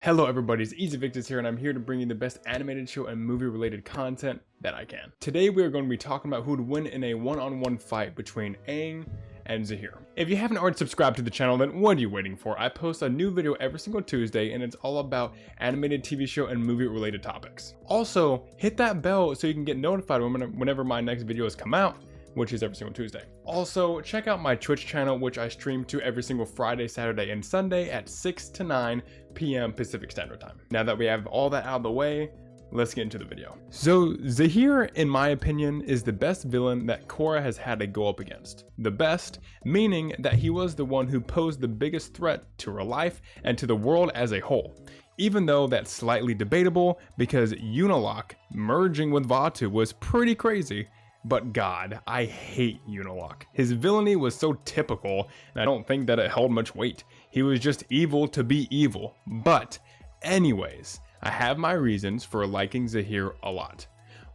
Hello everybody, it's Easy Victus here and I'm here to bring you the best animated show and movie related content that I can. Today we are going to be talking about who would win in a one-on-one fight between Aang and Zaheer. If you haven't already subscribed to the channel, then what are you waiting for? I post a new video every single Tuesday and it's all about animated TV show and movie related topics. Also, hit that bell so you can get notified whenever my next videos come out, which is every single Tuesday. Also, check out my Twitch channel, which I stream to every single Friday, Saturday, and Sunday at 6 to 9 p.m. Pacific Standard Time. Now that we have all that out of the way, let's get into the video. So, Zaheer, in my opinion, is the best villain that Korra has had to go up against. The best, meaning that he was the one who posed the biggest threat to her life and to the world as a whole. Even though that's slightly debatable because Unalaq merging with Vaatu was pretty crazy. But God, I hate Unalaq. His villainy was so typical, and I don't think that it held much weight. He was just evil to be evil. But anyways, I have my reasons for liking Zaheer a lot.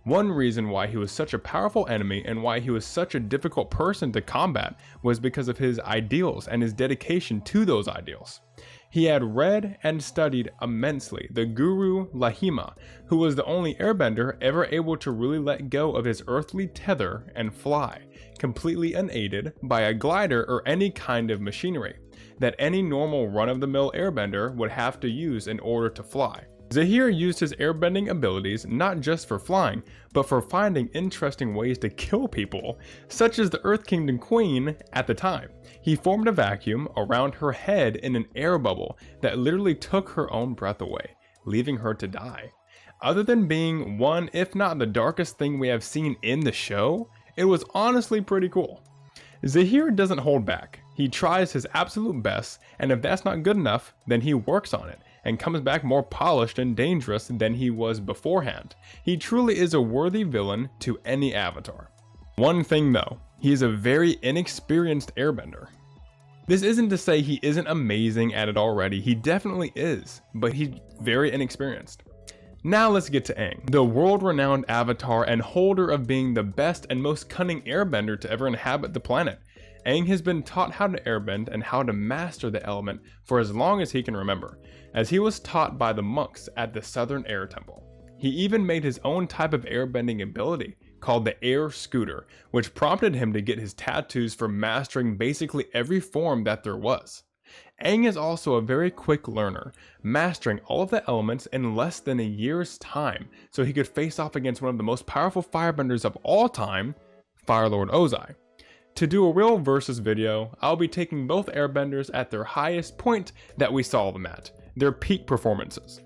One reason why he was such a powerful enemy and why he was such a difficult person to combat was because of his ideals and his dedication to those ideals. He had read and studied immensely the guru Lahima, who was the only airbender ever able to really let go of his earthly tether and fly, completely unaided by a glider or any kind of machinery that any normal run-of-the-mill airbender would have to use in order to fly. Zaheer used his airbending abilities not just for flying, but for finding interesting ways to kill people, such as the Earth Kingdom Queen at the time. He formed a vacuum around her head in an air bubble that literally took her own breath away, leaving her to die. Other than being one, if not the darkest thing we have seen in the show, it was honestly pretty cool. Zaheer doesn't hold back. He tries his absolute best, and if that's not good enough, then he works on it and comes back more polished and dangerous than he was beforehand. He truly is a worthy villain to any avatar. One thing though, he is a very inexperienced airbender. This isn't to say he isn't amazing at it already, he definitely is, but he's very inexperienced. Now let's get to Aang, the world-renowned avatar and holder of being the best and most cunning airbender to ever inhabit the planet. Aang has been taught how to airbend and how to master the element for as long as he can remember, as he was taught by the monks at the Southern Air Temple. He even made his own type of airbending ability, called the Air Scooter, which prompted him to get his tattoos for mastering basically every form that there was. Aang is also a very quick learner, mastering all of the elements in less than a year's time, so he could face off against one of the most powerful firebenders of all time, Fire Lord Ozai. To do a real versus video, I'll be taking both airbenders at their highest point that we saw them at, their peak performances.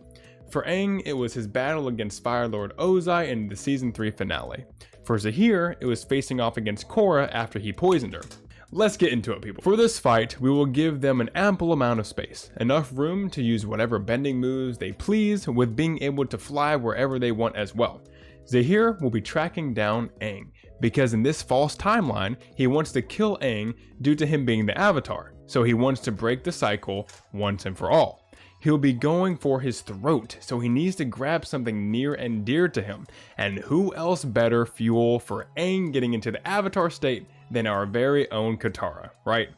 For Aang, it was his battle against Fire Lord Ozai in the season 3 finale. For Zaheer, it was facing off against Korra after he poisoned her. Let's get into it, people. For this fight, we will give them an ample amount of space, enough room to use whatever bending moves they please, with being able to fly wherever they want as well. Zaheer will be tracking down Aang, because in this false timeline, he wants to kill Aang due to him being the Avatar, so he wants to break the cycle once and for all. He'll be going for his throat, so he needs to grab something near and dear to him, and who else better fuel for Aang getting into the Avatar state than our very own Katara, right?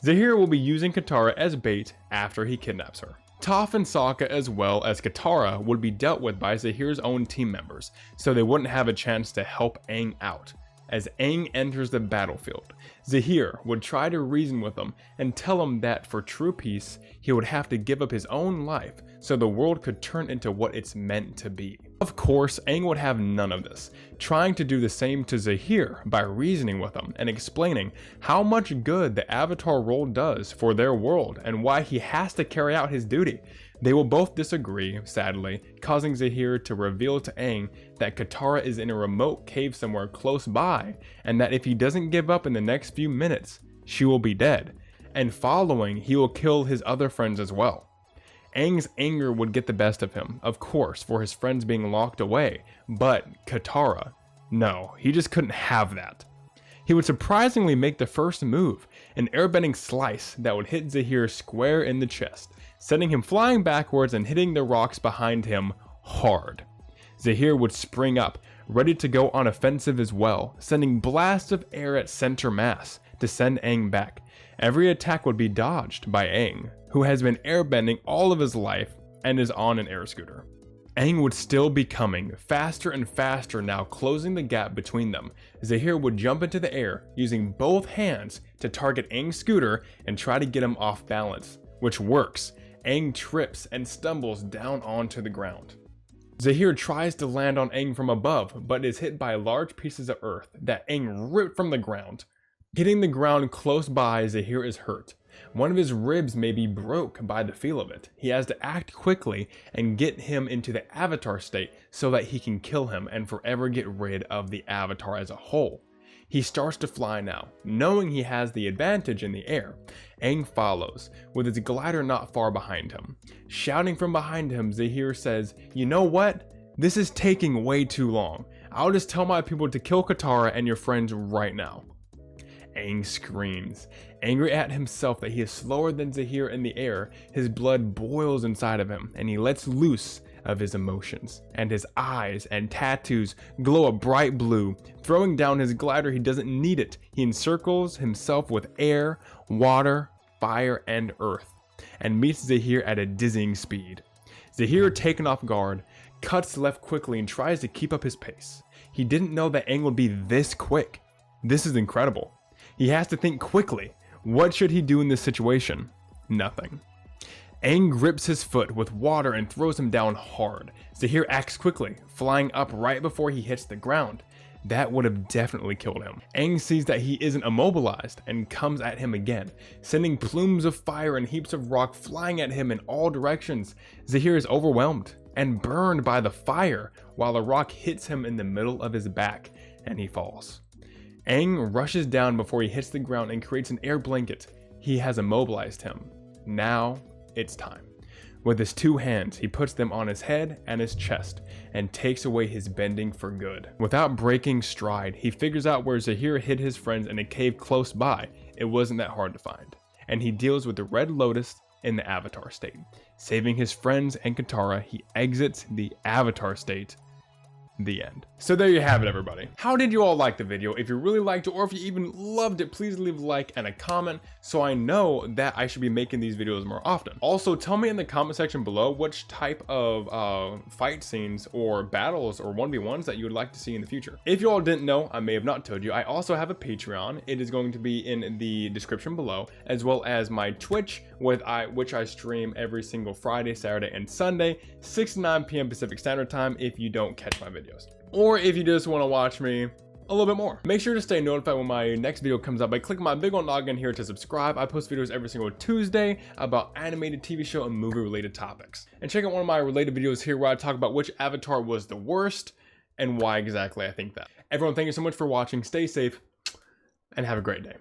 Zaheer will be using Katara as bait after he kidnaps her. Toph and Sokka as well as Katara would be dealt with by Zaheer's own team members, so they wouldn't have a chance to help Aang out. As Aang enters the battlefield, Zaheer would try to reason with him and tell him that for true peace, he would have to give up his own life so the world could turn into what it's meant to be. Of course, Aang would have none of this, trying to do the same to Zaheer by reasoning with him and explaining how much good the Avatar role does for their world and why he has to carry out his duty. They will both disagree, sadly, causing Zaheer to reveal to Aang that Katara is in a remote cave somewhere close by, and that if he doesn't give up in the next few minutes, she will be dead. And following, he will kill his other friends as well. Aang's anger would get the best of him, of course, for his friends being locked away, but Katara, no, he just couldn't have that. He would surprisingly make the first move, an airbending slice that would hit Zaheer square in the chest, sending him flying backwards and hitting the rocks behind him hard. Zaheer would spring up, ready to go on offensive as well, sending blasts of air at center mass to send Aang back. Every attack would be dodged by Aang, who has been airbending all of his life and is on an air scooter. Aang would still be coming faster and faster now, closing the gap between them. Zaheer would jump into the air using both hands to target Aang's scooter and try to get him off balance, which works. Aang trips and stumbles down onto the ground. Zaheer tries to land on Aang from above, but is hit by large pieces of earth that Aang ripped from the ground. Hitting the ground close by, Zaheer is hurt. One of his ribs may be broke by the feel of it. He has to act quickly and get him into the avatar state so that he can kill him and forever get rid of the avatar as a whole. He starts to fly now, knowing he has the advantage in the air. Aang follows, with his glider not far behind him. Shouting from behind him, Zaheer says, "You know what? This is taking way too long. I'll just tell my people to kill Katara and your friends right now." Aang screams. Angry at himself that he is slower than Zaheer in the air, his blood boils inside of him, and he lets loose of his emotions, and his eyes and tattoos glow a bright blue. Throwing down his glider, he doesn't need it. He encircles himself with air, water, fire, and earth, and meets Zaheer at a dizzying speed. Zaheer, taken off guard, cuts left quickly and tries to keep up his pace. He didn't know that Aang would be this quick. This is incredible. He has to think quickly. What should he do in this situation? Nothing. Aang grips his foot with water and throws him down hard. Zaheer acts quickly, flying up right before he hits the ground. That would have definitely killed him. Aang sees that he isn't immobilized and comes at him again, sending plumes of fire and heaps of rock flying at him in all directions. Zaheer is overwhelmed and burned by the fire while the rock hits him in the middle of his back and he falls. Aang rushes down before he hits the ground and creates an air blanket. He has immobilized him. Now it's time. With his two hands, he puts them on his head and his chest and takes away his bending for good. Without breaking stride, he figures out where Zaheer hid his friends in a cave close by. It wasn't that hard to find. And he deals with the Red Lotus in the Avatar state. Saving his friends and Katara, he exits the Avatar state. The end. So there you have it, everybody. How did you all like the video? If you really liked it, or if you even loved it, please leave a like and a comment so I know that I should be making these videos more often. Also, tell me in the comment section below which type of fight scenes or battles or 1v1s that you would like to see in the future. If you all didn't know, I may have not told you, I also have a Patreon. It is going to be in the description below, as well as my Twitch, which I stream every single Friday, Saturday, and Sunday, 6 to 9 p.m. Pacific Standard Time if you don't catch my videos. Or if you just want to watch me a little bit more. Make sure to stay notified when my next video comes out by clicking my big old noggin here to subscribe. I post videos every single Tuesday about animated TV show and movie related topics. And check out one of my related videos here where I talk about which avatar was the worst and why exactly I think that. Everyone, thank you so much for watching. Stay safe and have a great day.